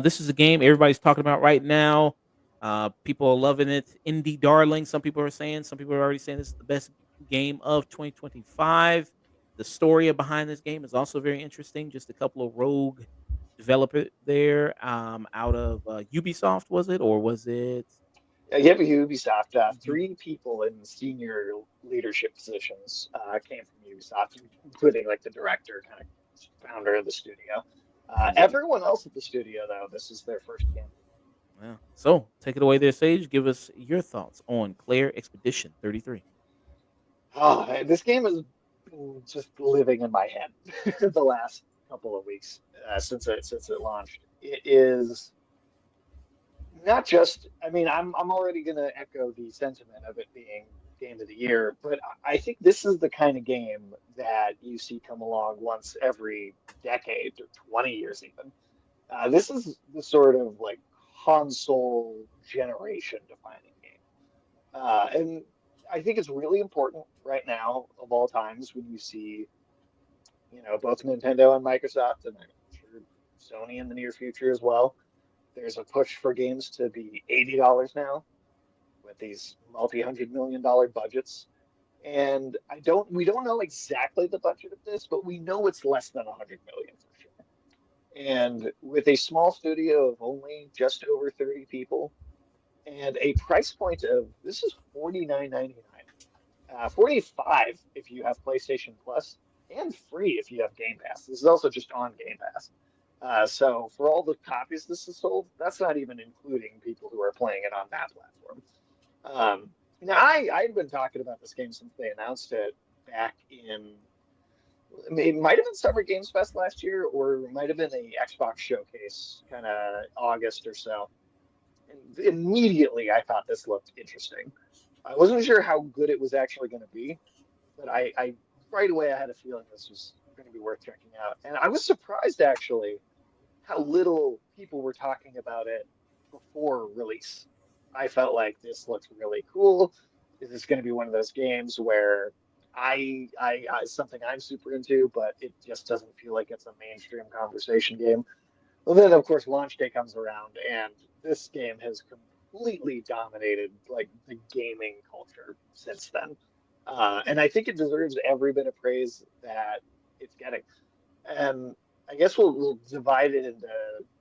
This is a game everybody's talking about right now. People are loving it. Indie darling, some people are saying. Some people are already saying this is the best game of 2025. The story behind this game is also very interesting. Just a couple of rogue developer there out of Ubisoft, was it? Or was it? Yeah, Ubisoft. Mhm. Three people in senior leadership positions came from Ubisoft, including like the director, kind of founder of the studio. Everyone else at the studio, though, this is their first game. Yeah. So take it away there, Sage. Give us your thoughts on Claire Expedition 33. This game has been just living in my head the last couple of weeks since it launched. It is not just, I mean, I'm already gonna echo the sentiment of it being game of the year, but I think this is the kind of game that you see come along once every decade or 20 years even. This is the sort of like console generation defining game. And I think it's really important right now of all times when you see, both Nintendo and Microsoft, and I'm sure Sony in the near future as well. There's a push for games to be $80 now with these multi-hundred-million-dollar budgets. And we don't know exactly the budget of this, but we know it's less than 100 million for sure. And with a small studio of only just over 30 people and a price point of this is 49.99, 45 if you have PlayStation Plus, and free if you have Game Pass. This is also just on Game Pass. So for all the copies this is sold, that's not even including people who are playing it on that platform. Now I'd been talking about this game since they announced it back in, it might have been Summer Games Fest last year, or it might have been a Xbox showcase, kind of August or so. And immediately I thought this looked interesting. I wasn't sure how good it was actually going to be, but I right away I had a feeling this was going to be worth checking out. And I was surprised actually how little people were talking about it before release. I felt like this looks really cool. This is going to be one of those games where something I'm super into, but it just doesn't feel like it's a mainstream conversation game. Well, then of course launch day comes around, and this game has completely dominated like the gaming culture since then. And I think it deserves every bit of praise that it's getting. And I guess we'll divide it into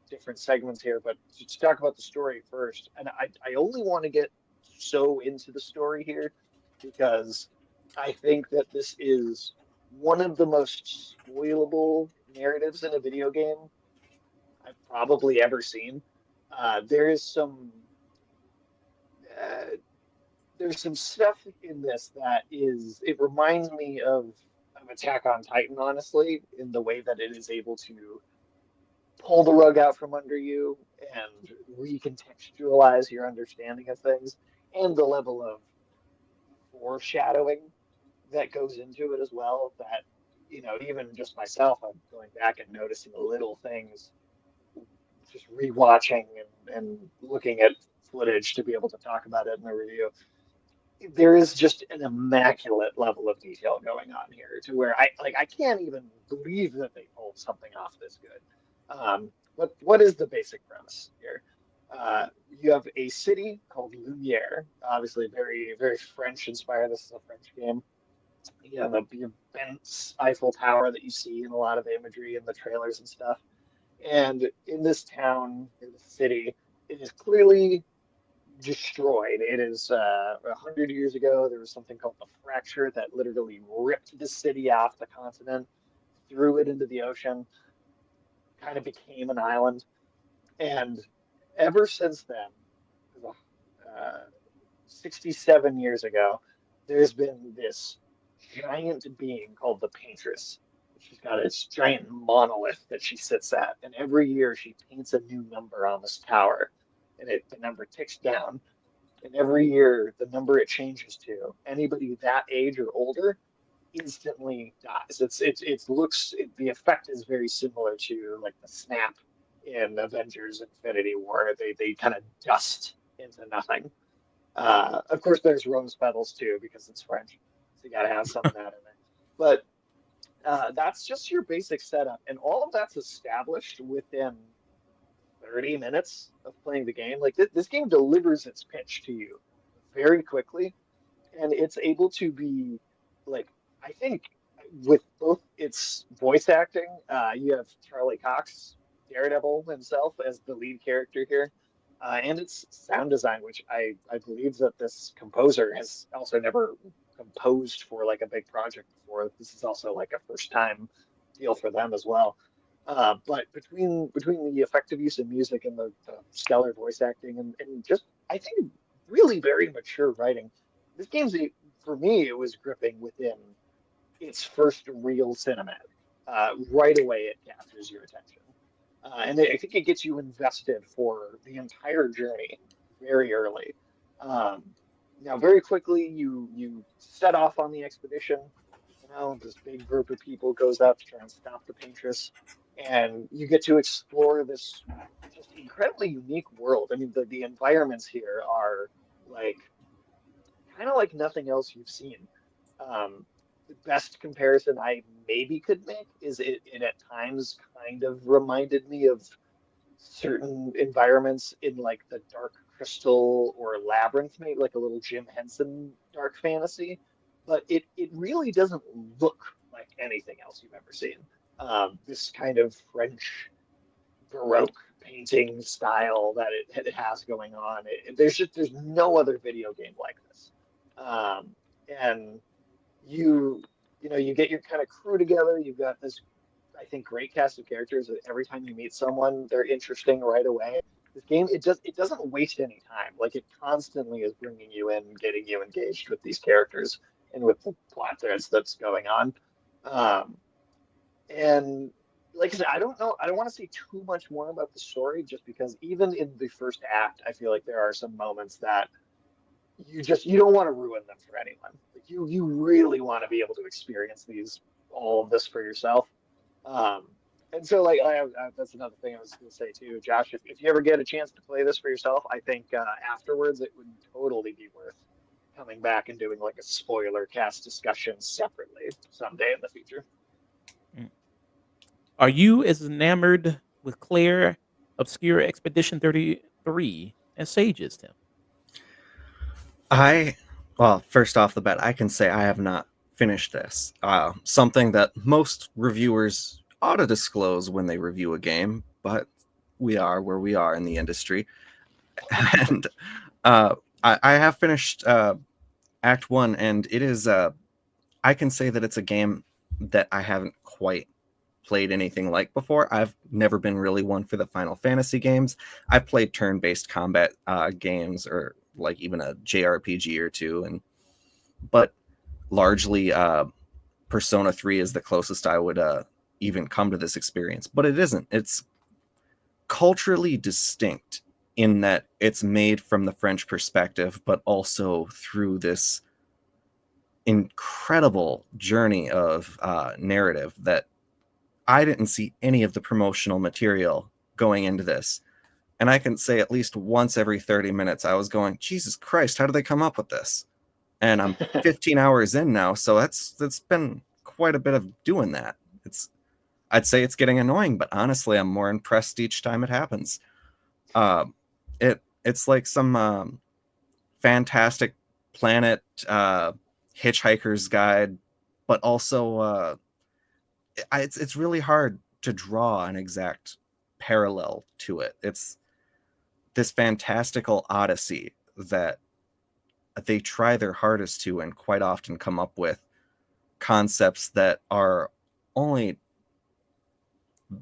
different segments here, but to talk about the story first, and I only want to get so into the story here because I think that this is one of the most spoilable narratives in a video game I've probably ever seen. There is uh, there's some stuff in this that it reminds me of Attack on Titan, honestly, in the way that it is able to pull the rug out from under you and recontextualize your understanding of things, and the level of foreshadowing that goes into it as well. That, even just myself, I'm going back and noticing little things, just rewatching and looking at footage to be able to talk about it in the review. There is just an immaculate level of detail going on here to where I can't even believe that they pulled something off this good. What is the basic premise here? You have a city called Lumiere, obviously very very French inspired. This is a French game. You have a bent Eiffel Tower that you see in a lot of imagery in the trailers and stuff. And in this town, in the city, it is clearly destroyed. It is 100 years ago. There was something called the fracture that literally ripped the city off the continent, threw it into the ocean, kind of became an island. And ever since then, uh, 67 years ago, there's been this giant being called the Paintress. She's got this giant monolith that she sits at, and every year she paints a new number on this tower, and the number ticks down. And every year, the number it changes to, anybody that age or older instantly dies. It looks the effect is very similar to like the snap in Avengers Infinity War. They kind of dust into nothing. Of course, there's rose petals too because it's French, so you got to have some of that in there. But that's just your basic setup, and all of that's established within 30 minutes of playing the game. Like this game delivers its pitch to you very quickly, and it's able to be like I think with both its voice acting, you have Charlie Cox, Daredevil himself, as the lead character here, and its sound design, which I believe that this composer has also never composed for like a big project before. This is also like a first time deal for them as well. But between the effective use of music and the stellar voice acting and just I think really very mature writing, this game's for me it was gripping within its first real cinematic. Right away it captures your attention, and I think it gets you invested for the entire journey very early. Um, Now, very quickly you set off on the expedition. You know, this big group of people goes out to try and stop the Paintress, and you get to explore this just incredibly unique world. I mean, the environments here are like kind of like nothing else you've seen. Um, the best comparison I maybe could make is it at times kind of reminded me of certain environments in like the Dark Crystal or Labyrinth, maybe like a little Jim Henson dark fantasy, but it really doesn't look like anything else you've ever seen. This kind of French Baroque painting style that it has going on. There's no other video game like this. And you you know you get your kind of crew together. You've got this I think great cast of characters. Every time you meet someone, they're interesting right away. This game it doesn't waste any time. Like it constantly is bringing you in, getting you engaged with these characters and with the plot threads that's going on. Um, and like I said, I don't know. I don't want to say too much more about the story, just because even in the first act, I feel like there are some moments that you don't want to ruin them for anyone. Like you really want to be able to experience these all of this for yourself. Um, and so like that's another thing I was going to say too, Josh. If you ever get a chance to play this for yourself, I think afterwards it would totally be worth coming back and doing like a spoiler cast discussion separately someday in the future. Mm. Are you as enamored with Clair Obscur Expedition 33 as Sage is, Tim? I, well, first off the bat, I can say I have not finished this. Something that most reviewers ought to disclose when they review a game, but we are where we are in the industry. And I have finished Act 1, and it is, I can say that it's a game that I haven't quite played anything like before. I've never been really one for the Final Fantasy games. I've played turn-based combat games or like even a JRPG or two, and but largely Persona 3 is the closest I would even come to this experience. But it isn't. It's culturally distinct in that it's made from the French perspective, but also through this incredible journey of narrative that I didn't see any of the promotional material going into this. And I can say at least once every 30 minutes, I was going, Jesus Christ, how did they come up with this? And I'm 15 hours in now, so that's been quite a bit of doing that. I'd say it's getting annoying, but honestly, I'm more impressed each time it happens. It's like some fantastic planet hitchhiker's guide, but also it's really hard to draw an exact parallel to it. It's this fantastical odyssey that they try their hardest to and quite often come up with concepts that are only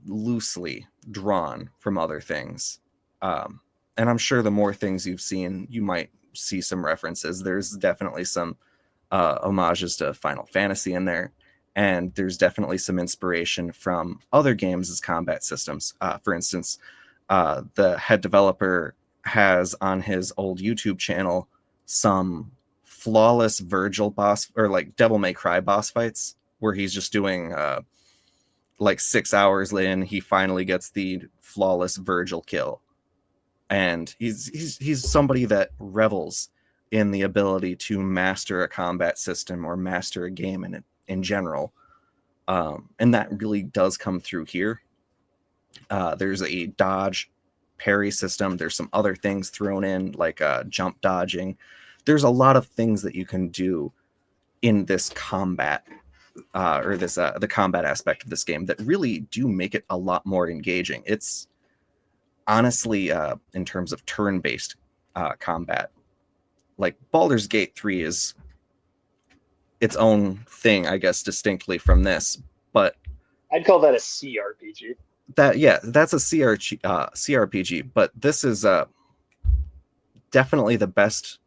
loosely drawn from other things. And I'm sure the more things you've seen, you might see some references. There's definitely some homages to Final Fantasy in there. And there's definitely some inspiration from other games as combat systems. For instance, the head developer has on his old YouTube channel some flawless Virgil boss, or like Devil May Cry boss fights, where he's just doing like 6 hours in, he finally gets the flawless Virgil kill. And he's somebody that revels in the ability to master a combat system or master a game in general. And that really does come through here. There's a dodge parry system. There's some other things thrown in, like jump dodging. There's a lot of things that you can do in this combat, or this the combat aspect of this game, that really do make it a lot more engaging. It's honestly, in terms of turn-based combat, like Baldur's Gate 3 is its own thing, I guess, distinctly from this. But I'd call that a CRPG. That's a CRPG, but this is definitely the best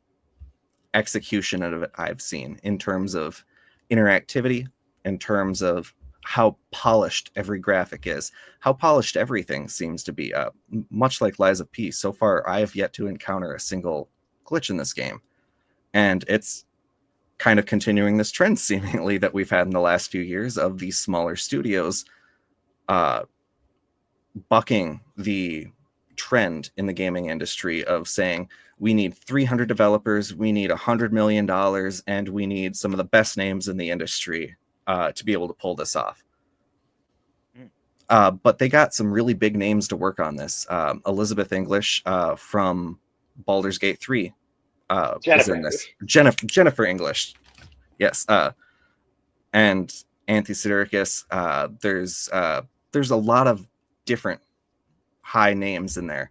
execution of it I've seen in terms of interactivity, in terms of how polished every graphic is, how polished everything seems to be. Much like Lies of P, so far I have yet to encounter a single glitch in this game, and it's kind of continuing this trend seemingly that we've had in the last few years of these smaller studios bucking the trend in the gaming industry of saying, we need 300 developers, we need $100 million, and we need some of the best names in the industry to be able to pull this off. But they got some really big names to work on this. Elizabeth English from Baldur's Gate 3 is in this. Jennifer English, yes. And Anthy Sidoricus. There's a lot of different high names in there.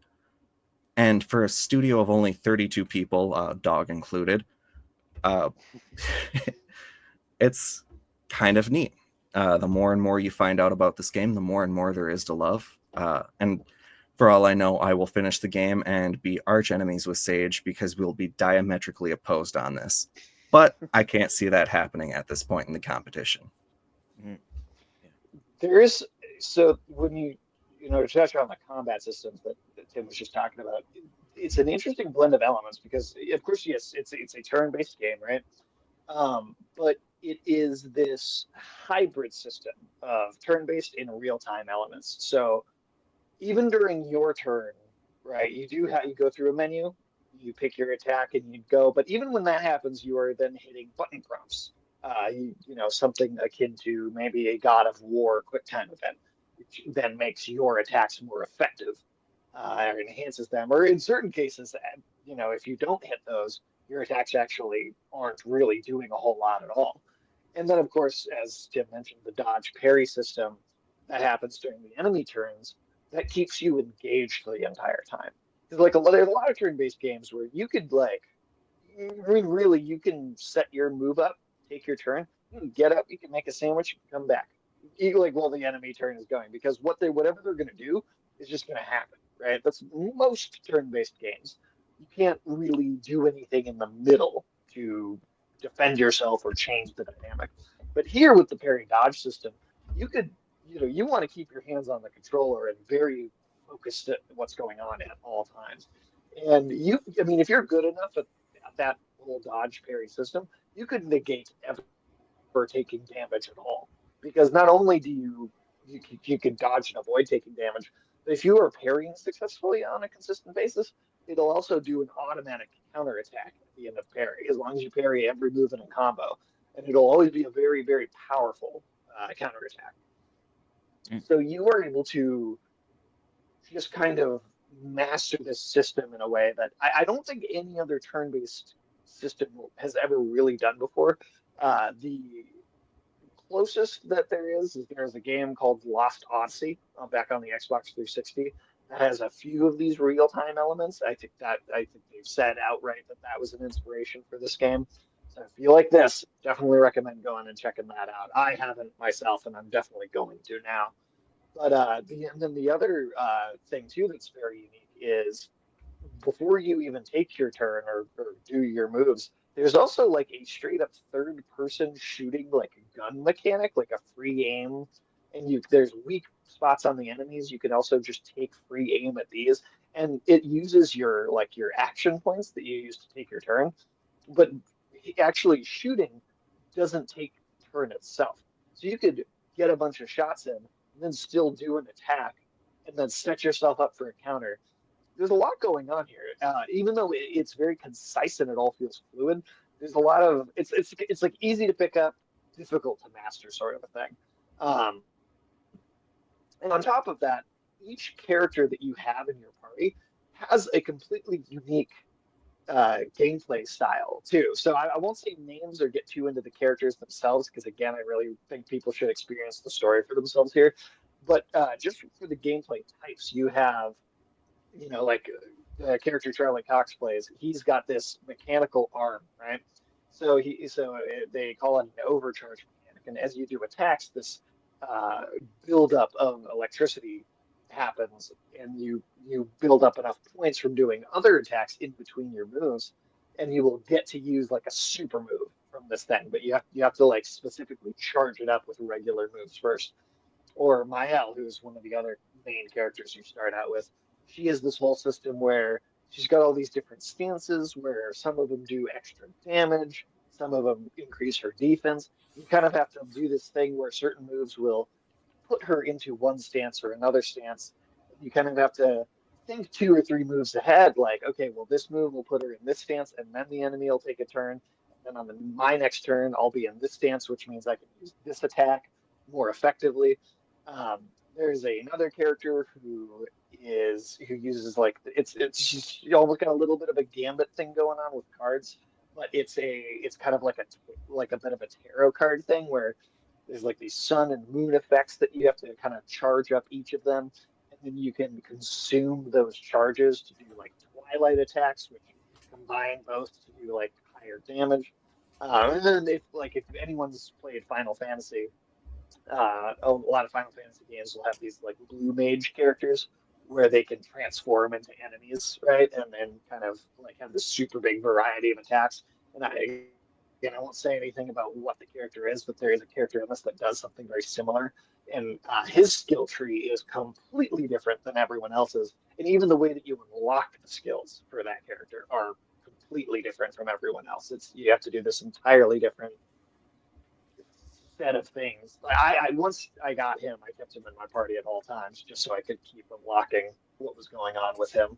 And for a studio of only 32 people, dog included, it's kind of neat. The more and more you find out about this game, the more and more there is to love. And for all I know, I will finish the game and be arch enemies with Sage, because we'll be diametrically opposed on this. But I can't see that happening at this point in the competition. There is, so when you touch on the combat systems that Tim was just talking about, it's an interesting blend of elements, because of course, yes, it's a turn-based game, right? But it is this hybrid system of turn-based and real-time elements. So even during your turn, right, you go through a menu, you pick your attack and you go. But even when that happens, you are then hitting button prompts. Something akin to maybe a God of War QuickTime event, which then makes your attacks more effective, or enhances them. Or in certain cases, if you don't hit those, your attacks actually aren't really doing a whole lot at all. And then, of course, as Tim mentioned, the dodge parry system that happens during the enemy turns, that keeps you engaged the entire time. Because there's a lot of turn-based games where you could really, you can set your move up, take your turn, you can get up, you can make a sandwich, you can come back, while the enemy turn is going, because whatever they're going to do is just going to happen, right? That's most turn-based games. You can't really do anything in the middle to defend yourself or change the dynamic. But here with the parry dodge system, you could, you want to keep your hands on the controller and very focused at what's going on at all times. And if you're good enough at that whole dodge parry system, you could negate ever taking damage at all. Because not only do you can dodge and avoid taking damage, but if you are parrying successfully on a consistent basis, it'll also do an automatic counterattack at the end of parry, as long as you parry every move in a combo. And it'll always be a very, very powerful counterattack. So you are able to just kind of master this system in a way that I don't think any other turn-based system has ever really done before. The closest that there's a game called Lost Odyssey back on the Xbox 360 that has a few of these real-time elements. I think they've said outright that was an inspiration for this game. So if you like this, definitely recommend going and checking that out. I haven't myself, and I'm definitely going to now. But then the other thing too that's very unique is, before you even take your turn or do your moves, there's also like a straight up third person shooting, like a gun mechanic, like a free aim. And there's weak spots on the enemies. You can also just take free aim at these, and it uses your action points that you use to take your turn. But actually shooting doesn't take a turn itself. So you could get a bunch of shots in and then still do an attack and then set yourself up for a counter. There's a lot going on here. Even though it's very concise and it all feels fluid, there's a lot of it's like easy to pick up, difficult to master sort of a thing. Um, and on top of that, each character that you have in your party has a completely unique gameplay style too. So I won't say names or get too into the characters themselves because again, I really think people should experience the story for themselves here. But just for the gameplay types, you have like the character Charlie Cox plays. He's got this mechanical arm, right? They call it an overcharge mechanic, and as you do attacks, this uh, buildup of electricity happens, and you build up enough points from doing other attacks in between your moves, and you will get to use like a super move from this thing. But you have to like specifically charge it up with regular moves first. Or Mael, who's one of the other main characters you start out with, she has this whole system where she's got all these different stances where some of them do extra damage, some of them increase her defense. You kind of have to do this thing where certain moves will put her into one stance or another stance. You kind of have to think two or three moves ahead, like, okay, well, this move will put her in this stance, and then the enemy will take a turn. And then on my next turn, I'll be in this stance, which means I can use this attack more effectively. Um, there's another character who uses like it's she's almost got a little bit of a gambit thing going on with cards, but it's kind of like a bit of a tarot card thing where there's like these sun and moon effects that you have to kind of charge up each of them, and then you can consume those charges to do like twilight attacks, which combine both to do like higher damage. And then if anyone's played Final Fantasy, a lot of Final Fantasy games will have these like blue mage characters where they can transform into enemies, right? And then kind of like have this super big variety of attacks. And again, I won't say anything about what the character is, but there is a character in this that does something very similar. And his skill tree is completely different than everyone else's. And even the way that you unlock the skills for that character are completely different from everyone else. You have to do this entirely different set of things. Once I got him, I kept him in my party at all times just so I could keep unlocking what was going on with him.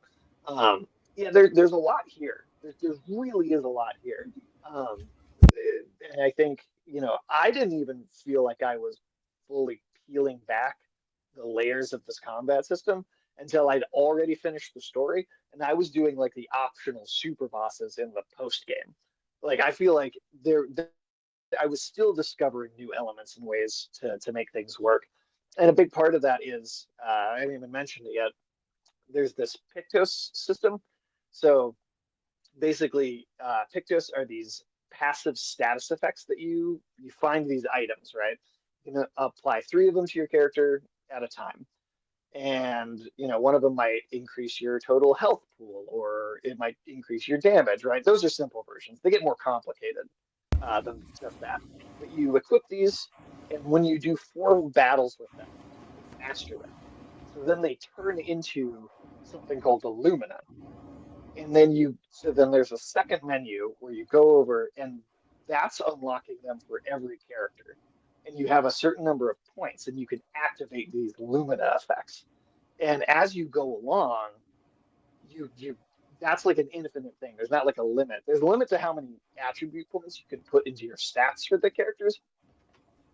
Yeah, there's a lot here. There really is a lot here. Um, and I think, I didn't even feel like I was fully peeling back the layers of this combat system until I'd already finished the story and I was doing like the optional super bosses in the post game. Like I feel like I was still discovering new elements and ways to make things work. And a big part of that is I haven't even mentioned it yet. There's this Pictos system. So basically, Pictos are these passive status effects that you find these items, right? You can apply three of them to your character at a time. And one of them might increase your total health pool, or it might increase your damage, right? Those are simple versions. They get more complicated than just that. But you equip these, and when you do 4 battles with them, you master them. So then they turn into something called the Lumina. And then there's a second menu where you go over, and that's unlocking them for every character. And you have a certain number of points, and you can activate these Lumina effects. And as you go along, you that's like an infinite thing. There's not like a limit. There's a limit to how many attribute points you can put into your stats for the characters,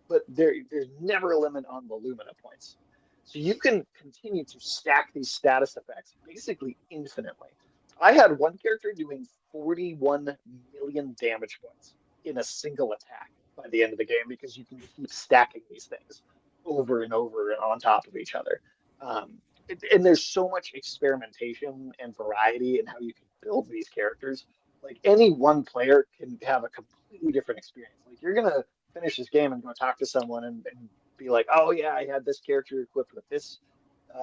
but there's never a limit on the Lumina points. So you can continue to stack these status effects basically infinitely. I had one character doing 41 million damage points in a single attack by the end of the game because you can keep stacking these things over and over and on top of each other. And there's so much experimentation and variety in how you can build these characters. Like any one player can have a completely different experience. Like you're gonna finish this game and go talk to someone and be like, oh yeah, I had this character equipped with this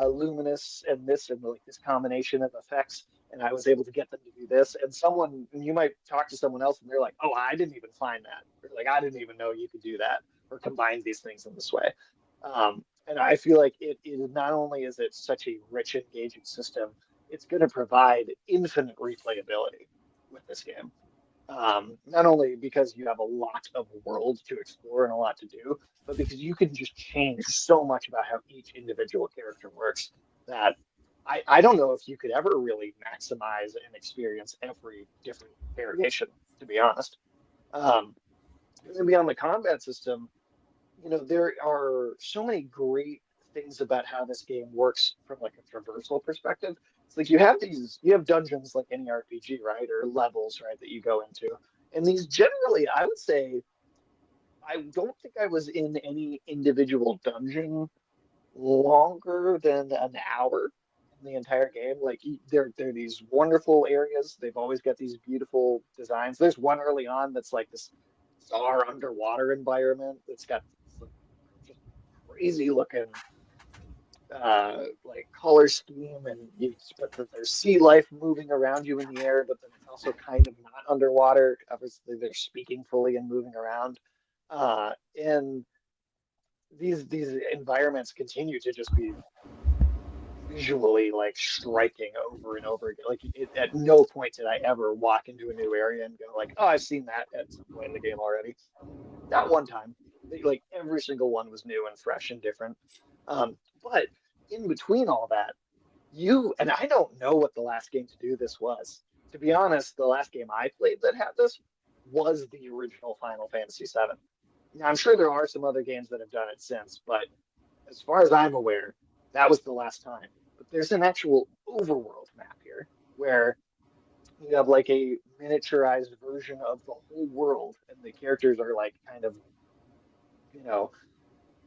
luminous and this and like this combination of effects, and I was able to get them to do this. And you might talk to someone else and they're like, oh, I didn't even find that, or like I didn't even know you could do that or combine these things in this way. And I feel like it not only is it such a rich, engaging system, it's going to provide infinite replayability with this game. Not only because you have a lot of world to explore and a lot to do, but because you can just change so much about how each individual character works that I don't know if you could ever really maximize and experience every different variation, to be honest. Um, and then beyond the combat system, there are so many great things about how this game works from like a traversal perspective. It's like you have dungeons like any RPG, right? Or levels, right, that you go into. And these generally, I would say, I don't think I was in any individual dungeon longer than an hour in the entire game. Like they're these wonderful areas. They've always got these beautiful designs. There's one early on that's like this bizarre underwater environment that's got this, like, just crazy looking like color scheme, and there's sea life moving around you in the air, but then it's also kind of not underwater. Obviously, they're speaking fully and moving around. And these environments continue to just be visually like striking over and over again. Like at no point did I ever walk into a new area and go like, "Oh, I've seen that at some point in the game already." That one time. Like every single one was new and fresh and different. But in between all that, and I don't know what the last game to do this was. To be honest, the last game I played that had this was the original Final Fantasy VII. Now, I'm sure there are some other games that have done it since, but as far as I'm aware, that was the last time. But there's an actual overworld map here where you have like a miniaturized version of the whole world, and the characters are like kind of, you know,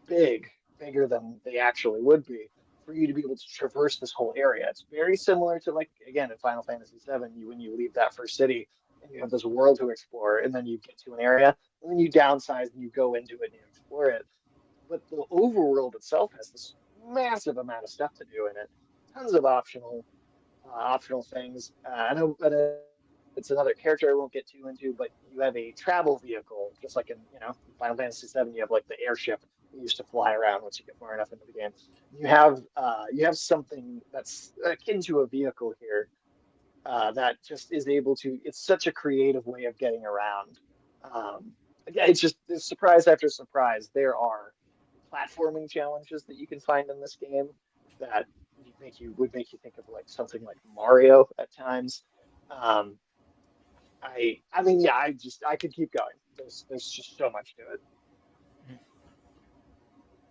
big, bigger than they actually would be, for you to be able to traverse this whole area. It's very similar to, like, again, in Final Fantasy VII, when you leave that first city and you have this world to explore, and then you get to an area, and then you downsize and you go into it and you explore it. But the overworld itself has this massive amount of stuff to do in it, tons of optional things. I know, but it's another character I won't get too into, but you have a travel vehicle, just like in Final Fantasy VII. You have like the airship you used to fly around once you get far enough into the game. You have something that's akin to a vehicle here that just is able to. It's such a creative way of getting around. Again, it's just there's surprise after surprise. There are platforming challenges that you can find in this game that would make you think of like something like Mario at times. Um, I mean, yeah, I could keep going. There's just so much to it.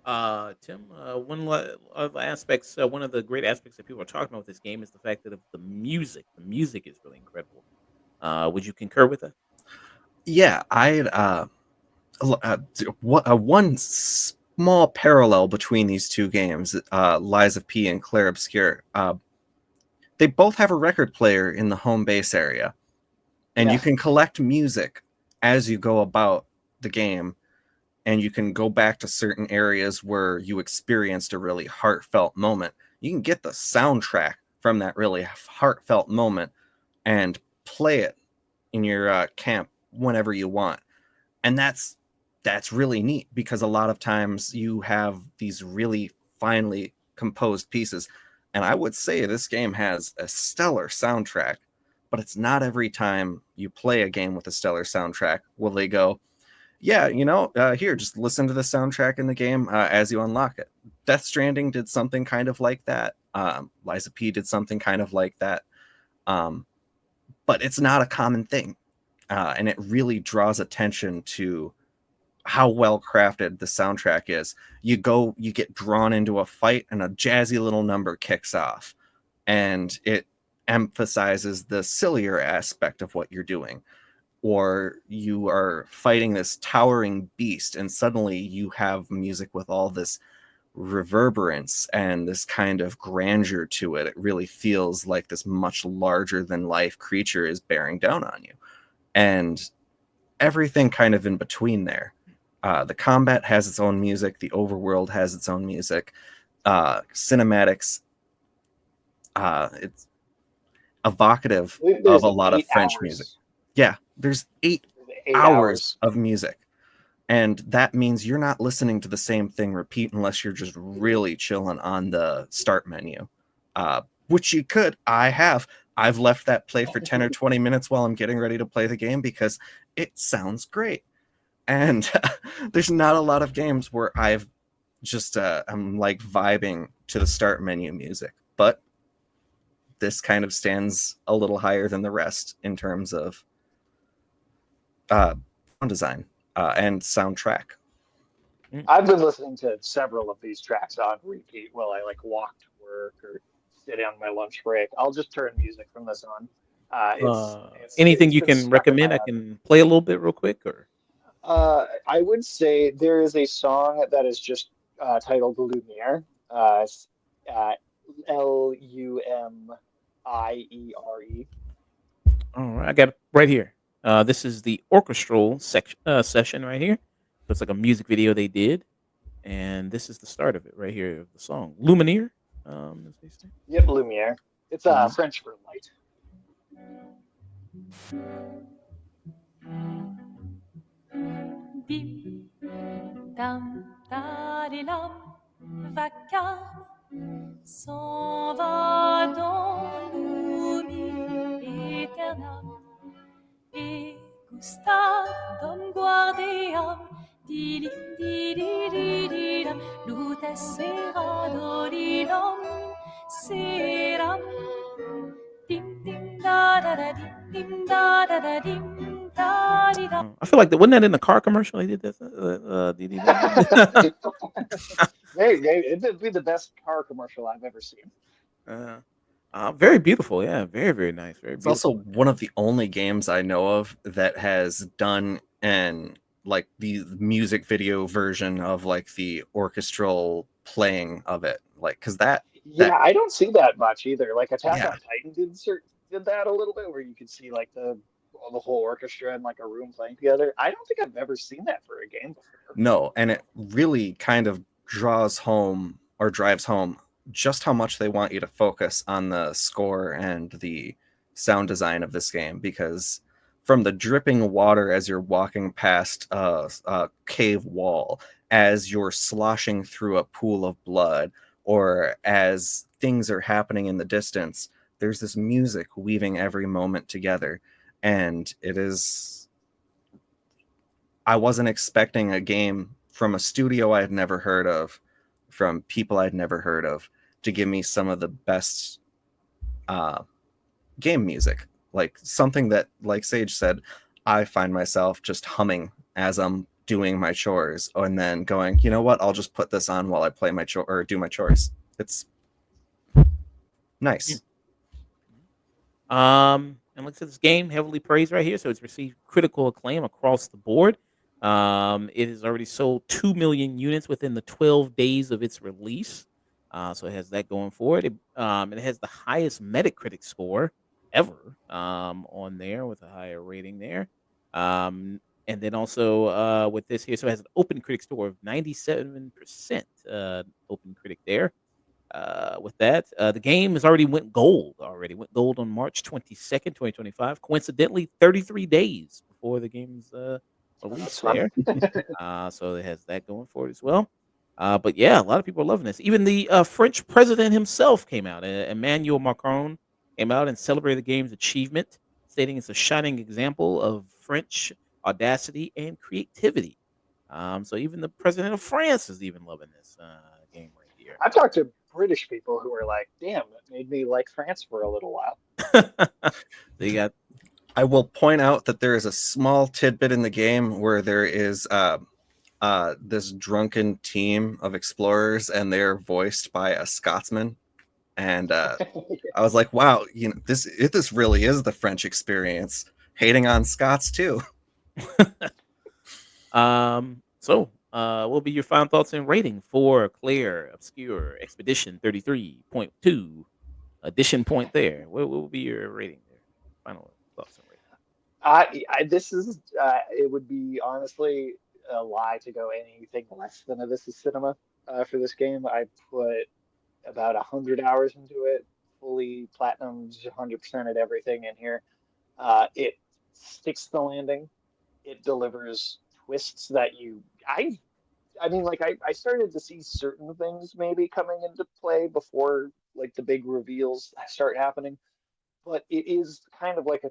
Mhm. Tim, of the aspects, one of the great aspects that people are talking about with this game is the fact that of the music. The music is really incredible. Would you concur with that? Yeah, one small parallel between these two games, Lies of P and Clair Obscur. They both have a record player in the home base area, and you Yeah, can collect music as you go about the game, and you can go back to certain areas where you experienced a really heartfelt moment. You can get the soundtrack from that really heartfelt moment and play it in your camp whenever you want. And that's really neat, because a lot of times you have these really finely composed pieces, and I would say this game has a stellar soundtrack, but it's not every time you play a game with a stellar soundtrack will they go, yeah, here, just listen to the soundtrack in the game as you unlock it. Death Stranding did something kind of like that. Liza P did something kind of like that. Um, but it's not a common thing. And it really draws attention to how well crafted the soundtrack is. You get drawn into a fight, and a jazzy little number kicks off, and it emphasizes the sillier aspect of what you're doing. Or you are fighting this towering beast, and suddenly you have music with all this reverberance and this kind of grandeur to it. It really feels like this much larger than life creature is bearing down on you. And everything kind of in between there. The combat has its own music. The overworld has its own music. Cinematics, it's evocative I believe of there's a lot of eight French music. hours. Yeah, there's eight There's 8 hours. hours of music. And that means you're not listening to the same thing repeat unless you're just really chilling on the start menu, which you could. I have. I've left that play for 10 or 20 minutes while I'm getting ready to play the game because it sounds great. And there's not a lot of games where I've just I'm like vibing to the start menu music, but this kind of stands a little higher than the rest in terms of sound design and soundtrack. I've been listening to several of these tracks on repeat while I like walk to work or sit on my lunch break. I'll just turn music from this on. Anything It's you been can stuck in my recommend? I head. can play a little bit real quick, or I would say there is a song that is just titled Lumiere. Uh, Lumiere. all right, I got it right here. This is the orchestral section session right here. So it's like a music video they did, and this is the start of it right here of the song Lumineer. As they say. Yep, Lumiere. It's Lumineer. French for light. Dim, dam, dadilam, vacarme s'en va dans l'oubli éternel. Et Gustave, dom guardiam, didim, dididididam, lutes sera dodidam, seram, dim, dim, da da da, dim, da da da, dim, da di da. I feel like that wasn't that in the car commercial they did that. Maybe it'd be the best car commercial I've ever seen. uh, very beautiful. Yeah, very very nice. Very It's also beautiful. one of the only games I know of that has done an like the music video version of like the orchestral playing of it, like because that Yeah, I don't see that much either. Like Attack yeah. on Titan did that a little bit, where you could see like the whole orchestra in like a room playing together. I don't think I've ever seen that for a game before. No, and it really kind of draws home or drives home just how much they want you to focus on the score and the sound design of this game, because from the dripping water as you're walking past a cave wall, as you're sloshing through a pool of blood, or as things are happening in the distance, there's this music weaving every moment together. And it is, I wasn't expecting a game from a studio I had never heard of, from people I'd never heard of, to give me some of the best game music. Like something that, like Sage said, I find myself just humming as I'm doing my chores, and then going, you know what? I'll just put this on while I play my chore or do my chores. It's nice. And like I said, this game heavily praised right here, so it's received critical acclaim across the board. It has already sold 2 million units within the 12 days of its release. So it has that going for it. It has the highest Metacritic score ever on there with a higher rating there. And then also with this here, so it has an Open Critic score of 97% Open Critic there. With that, the game has already went gold. Went gold on March 22nd, 2025. Coincidentally, 33 days before the game's Oh, that's release. fun. There, so it has that going for it as well. But yeah, a lot of people are loving this. Even the French president himself came out. Emmanuel Macron came out and celebrated the game's achievement, stating it's a shining example of French audacity and creativity. So even the president of France is even loving this game right here. I've talked to British people who are like, "Damn, it made me like France for a little while." They got I will point out that there is a small tidbit in the game where there is this drunken team of explorers, and they're voiced by a Scotsman. And I was like, wow, you know, this really is the French experience, hating on Scots too. What will be your final thoughts and rating for Clair Obscur Expedition 33.2 Edition point there? What will be your rating there? Final thoughts and rating. This is it would be honestly a lie to go anything less than a This Is Cinema for this game. I put about 100 hours into it, fully platinums, 100% at everything in here. It sticks the landing. It delivers twists that I mean, like I started to see certain things maybe coming into play before like the big reveals start happening. but it is kind of like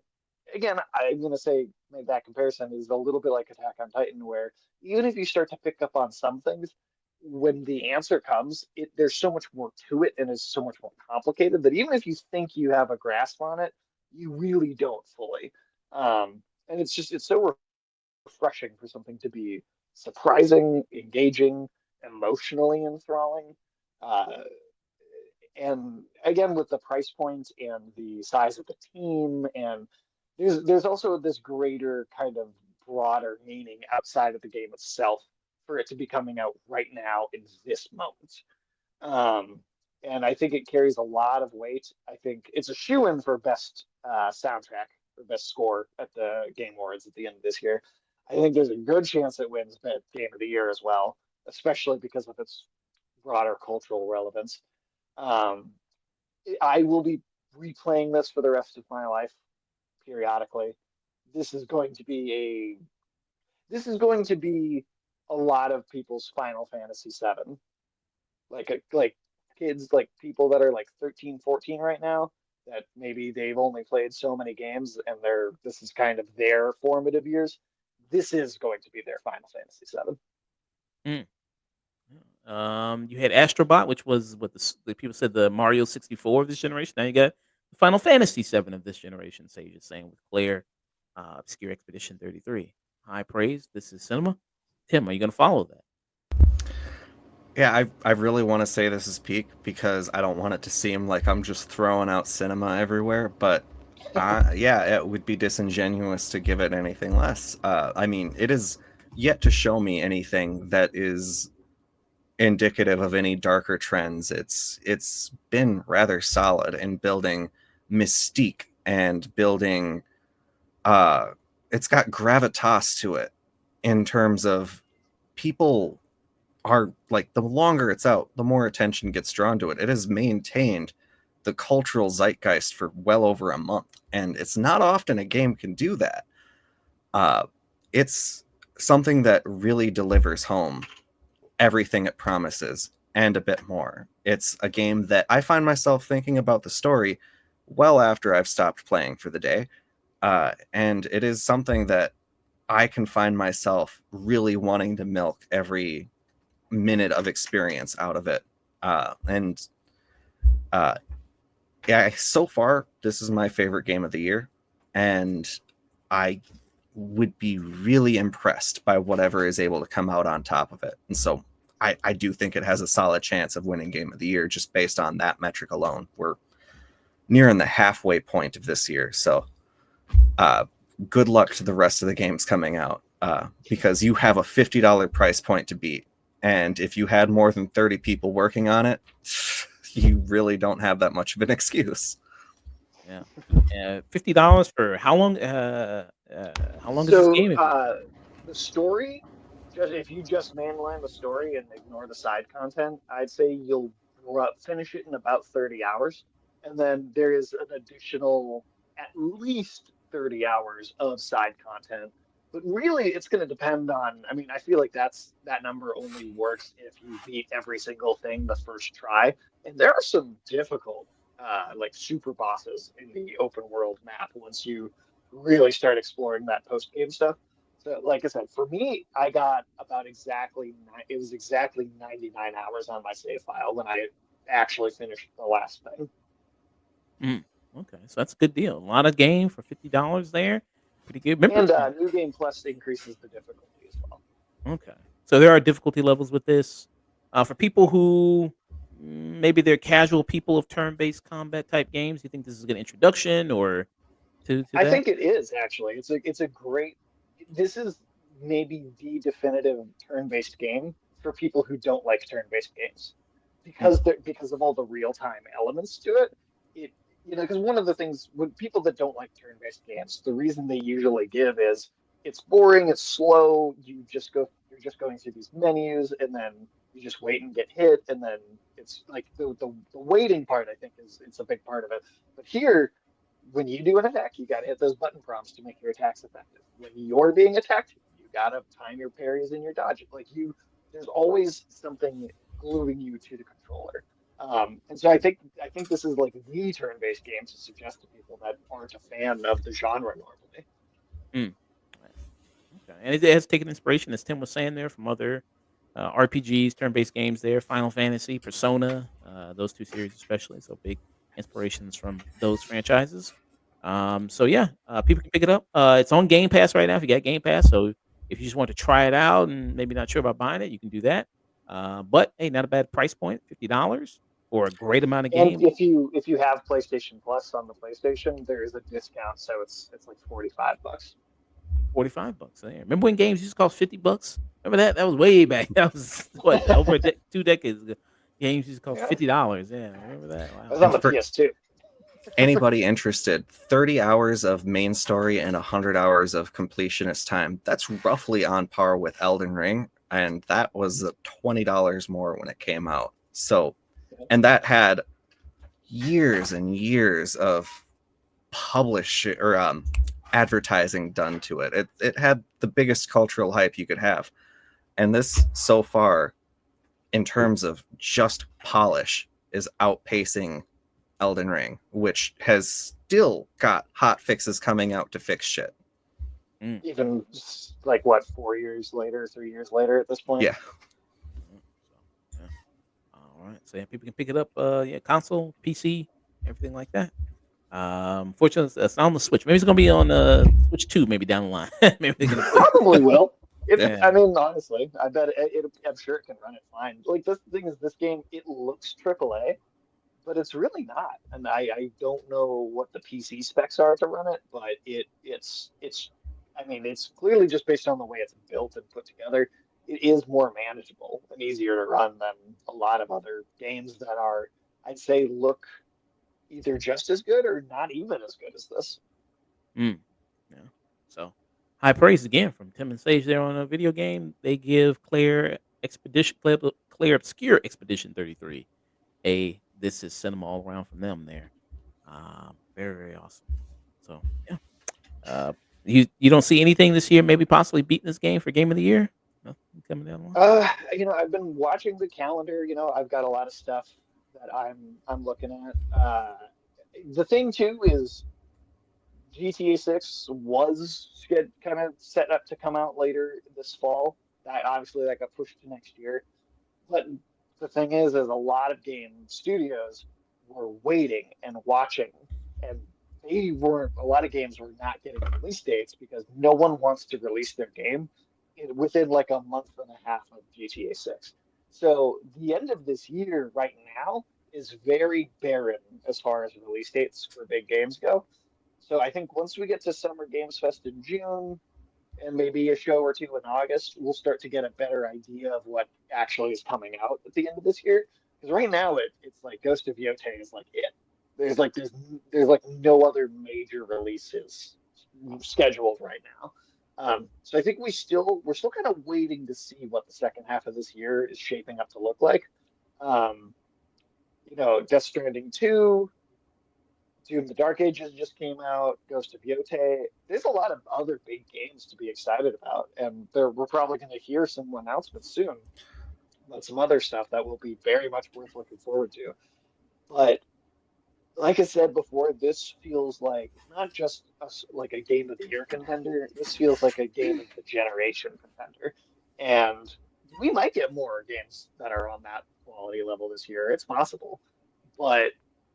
again, I'm going to say make that comparison is a little bit like Attack on Titan, where even if you start to pick up on some things, when the answer comes, there's so much more to it and is so much more complicated that even if you think you have a grasp on it, you really don't fully. And it's so refreshing for something to be surprising, engaging, emotionally enthralling. Uh, and again, with the price point and the size of the team, and there's also this greater kind of broader meaning outside of the game itself for it to be coming out right now in this moment. Um, and I think it carries a lot of weight. I think it's a shoe-in for best soundtrack or best score at the Game Awards at the end of this year. I think there's a good chance it wins Best Game of the Year as well, especially because of its broader cultural relevance. Um, I will be replaying this for the rest of my life periodically. This is going to be this is going to be a lot of people's Final Fantasy VII. Like kids, like people that are like 13, 14 right now, that maybe they've only played so many games and this is kind of their formative years. This is going to be their Final Fantasy VII. Mm. You had Astrobot, which was what the people said the Mario 64 of this generation. Now you got the Final Fantasy 7 of this generation. Sage is saying with Clair, Obscure Expedition 33. High praise. This is cinema. Tim, are you going to follow that? Yeah, I really want to say this is peak because I don't want it to seem like I'm just throwing out cinema everywhere, but yeah, it would be disingenuous to give it anything less. I mean, it is yet to show me anything that is indicative of any darker trends. It's been rather solid in building mystique and building it's got gravitas to it in terms of people are like, the longer it's out, the more attention gets drawn to it. It has maintained the cultural zeitgeist for well over a month, and it's not often a game can do that. It's something that really delivers home everything it promises and a bit more. It's a game that I find myself thinking about the story well after I've stopped playing for the day, and it is something that I can find myself really wanting to milk every minute of experience out of it. And yeah, so far, this is my favorite game of the year. And I would be really impressed by whatever is able to come out on top of it. And so I do think it has a solid chance of winning Game of the Year just based on that metric alone. We're nearing the halfway point of this year. So good luck to the rest of the games coming out because you have a $50 price point to beat. And if you had more than 30 people working on it, you really don't have that much of an excuse. Yeah. $50 for how long? How long is this So game? the story, just if you just mainline the story and ignore the side content, I'd say you'll finish it in about 30 hours. And then there is an additional at least 30 hours of side content. But really, it's going to depend on. I mean, I feel like that number only works if you beat every single thing the first try. And there are some difficult, like super bosses in the open world map once you really start exploring that post game stuff. So, like I said, for me, I got about it was exactly 99 hours on my save file when I actually finished the last thing. Mm, okay, so that's a good deal. A lot of game for $50 there. Pretty good. Remember, And New Game Plus increases the difficulty as well. okay. So there are difficulty levels with this. For people who maybe they're casual people of turn-based combat type games, you think this is a good introduction or to I that? think it is actually. It's a great. This is maybe the definitive turn-based game for people who don't like turn-based games Mm, because of all the real-time elements to it. It because one of the things with people that don't like turn-based games, the reason they usually give is it's boring, it's slow. You're just going through these menus, and then you just wait and get hit, and then it's like the waiting part. I think is it's a big part of it. But here when you do an attack, you got to hit those button prompts to make your attacks effective. When you're being attacked, you got to time your parries and your dodges. There's always something gluing you to the controller. And so I think this is like the turn-based game to suggest to people that aren't a fan of the genre normally. Mm. Okay, and it has taken inspiration, as Tim was saying there, from other RPGs, turn-based games. There, Final Fantasy, Persona, those two series especially. So big inspirations from those franchises. So yeah, people can pick it up. It's on Game Pass right now if you got Game Pass. So if you just want to try it out and maybe not sure about buying it, you can do that. But hey, not a bad price point, $50 for a great amount of And game. if you have PlayStation Plus on the PlayStation, there is a discount, so it's like $45. $45 there. Remember when games used to cost $50? Remember that? That was way back. That was what, over 2 decades ago. Games used to cost Yeah, $50. Yeah, remember that? it Wow. was on And the for PS2. anybody interested, 30 hours of main story and 100 hours of completionist time. That's roughly on par with Elden Ring, and that was $20 more when it came out. So, and that had years and years of publish or advertising done to it. It had the biggest cultural hype you could have. And this so far, in terms of just polish, is outpacing Elden Ring, which has still got hot fixes coming out to fix shit. Mm. Even like what, 4 years later, 3 years later at this point. Yeah. So, yeah. All right. So yeah, people can pick it up. Yeah, console, PC, everything like that. Fortunately, it's not on the Switch. Maybe it's gonna be on Switch 2, maybe down the line. Maybe they're gonna put. Probably will. Yeah. I mean, honestly, I bet I'm sure it can run it fine. Like this thing is, this game, it looks AAA, but it's really not. And I don't know what the PC specs are to run it, but it's I mean, it's clearly just based on the way it's built and put together. It is more manageable and easier to run than a lot of other games that are, I'd say, look either just as good or not even as good as this. Mm, yeah. So high praise again from Tim and Sage there on a video game. They give Clair Obscur Expedition 33 a this is cinema all around from them there. Very, very awesome. So yeah. Uh, you don't see anything this year, maybe possibly beating this game for game of the year? Nothing coming down the line. I've been watching the calendar. I've got a lot of stuff that I'm looking at. The thing too is GTA 6 was kind of set up to come out later this fall. That got pushed to next year. But the thing is a lot of game studios were waiting and watching, and a lot of games were not getting release dates because no one wants to release their game within like a month and a half of GTA 6. So the end of this year right now is very barren as far as release dates for big games go. So I think once we get to Summer Games Fest in June, and maybe a show or two in August, we'll start to get a better idea of what actually is coming out at the end of this year. Because right now it's like Ghost of Yotei is like it. There's like no other major releases scheduled right now. So I think we're still kind of waiting to see what the second half of this year is shaping up to look like. Um, Death Stranding 2, Doom: The Dark Ages just came out, Ghost of Yotei. There's a lot of other big games to be excited about, and we're probably going to hear some announcements soon about some other stuff that will be very much worth looking forward to. But like I said before, this feels like not just like a game of the year contender. This feels like a game of the generation contender, and we might get more games that are on that quality level this year. It's possible, but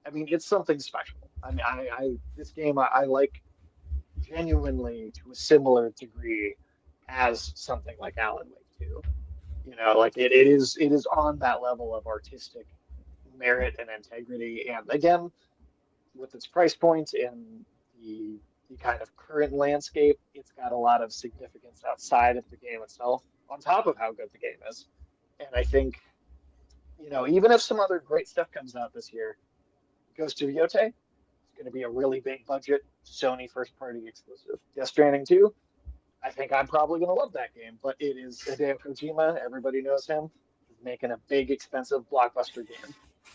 I mean, it's something special. I mean, this game I like genuinely to a similar degree as something like Alan Wake 2. Like it is on that level of artistic merit and integrity. And again, with its price point and the kind of current landscape, it's got a lot of significance outside of the game itself, on top of how good the game is. And I think, even if some other great stuff comes out this year, Ghost of Yotei, it's going to be a really big budget Sony first party exclusive. Death Stranding 2, I think I'm probably going to love that game, but it is Hideo Kojima. Everybody knows him. He's making a big, expensive blockbuster game.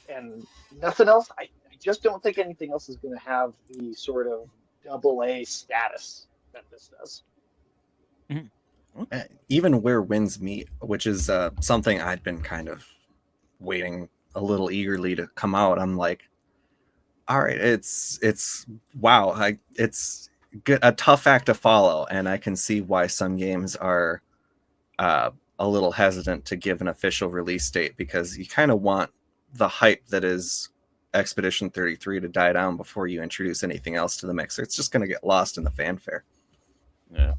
And nothing else, I just don't think anything else is going to have the sort of AA status that this does. Mm-hmm. Okay. Even where winds meet, which is something I'd been kind of waiting a little eagerly to come out. I'm like, All right, it's wow, it's a tough act to follow, and I can see why some games are a little hesitant to give an official release date, because you kind of want the hype that is Expedition 33 to die down before you introduce anything else to the mix. It's just going to get lost in the fanfare. Yeah.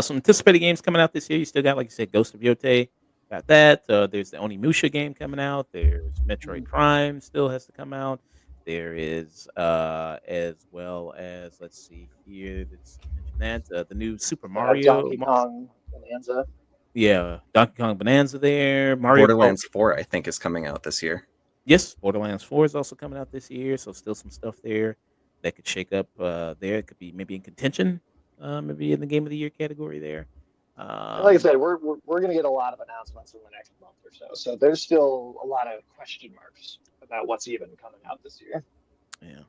Some anticipated games coming out this year. You still got, like you said, Ghost of Yote. Got that. There's the Onimusha game coming out. There's Metroid Mhm. Prime still has to come out. There is, as well as, let's see here. Let's mention that the new Super Mario. Donkey Kong Bonanza. Yeah, Donkey Kong Bonanza there. Mario Kart. Borderlands 4, I think, is coming out this year. Yes, Borderlands 4 is also coming out this year, so still some stuff there that could shake up, there. It could be maybe in contention, maybe in the game of the year category there. And like I Um, said, we're going to get a lot of announcements in the next month or so. So there's still a lot of question marks about what's even coming out this year. yeah,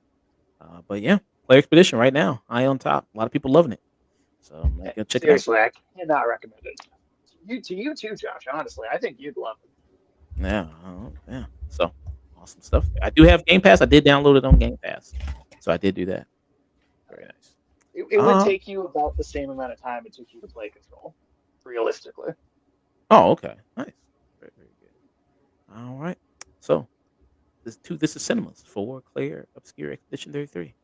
but yeah, Player Expedition right now, high on top. A lot of people loving it, so I'm like, go check it out. Seriously, I cannot recommend it. To you too, Josh. Honestly, I think you'd love it. Yeah, yeah. So awesome stuff. I do have Game Pass. I did download it on Game Pass, so I did do that. Very nice. It would Uh, take you about the same amount of time it took you to play Control, realistically. oh, okay, nice, very very good. All right, so this is Cinemas for Clair Obscur Expedition 33.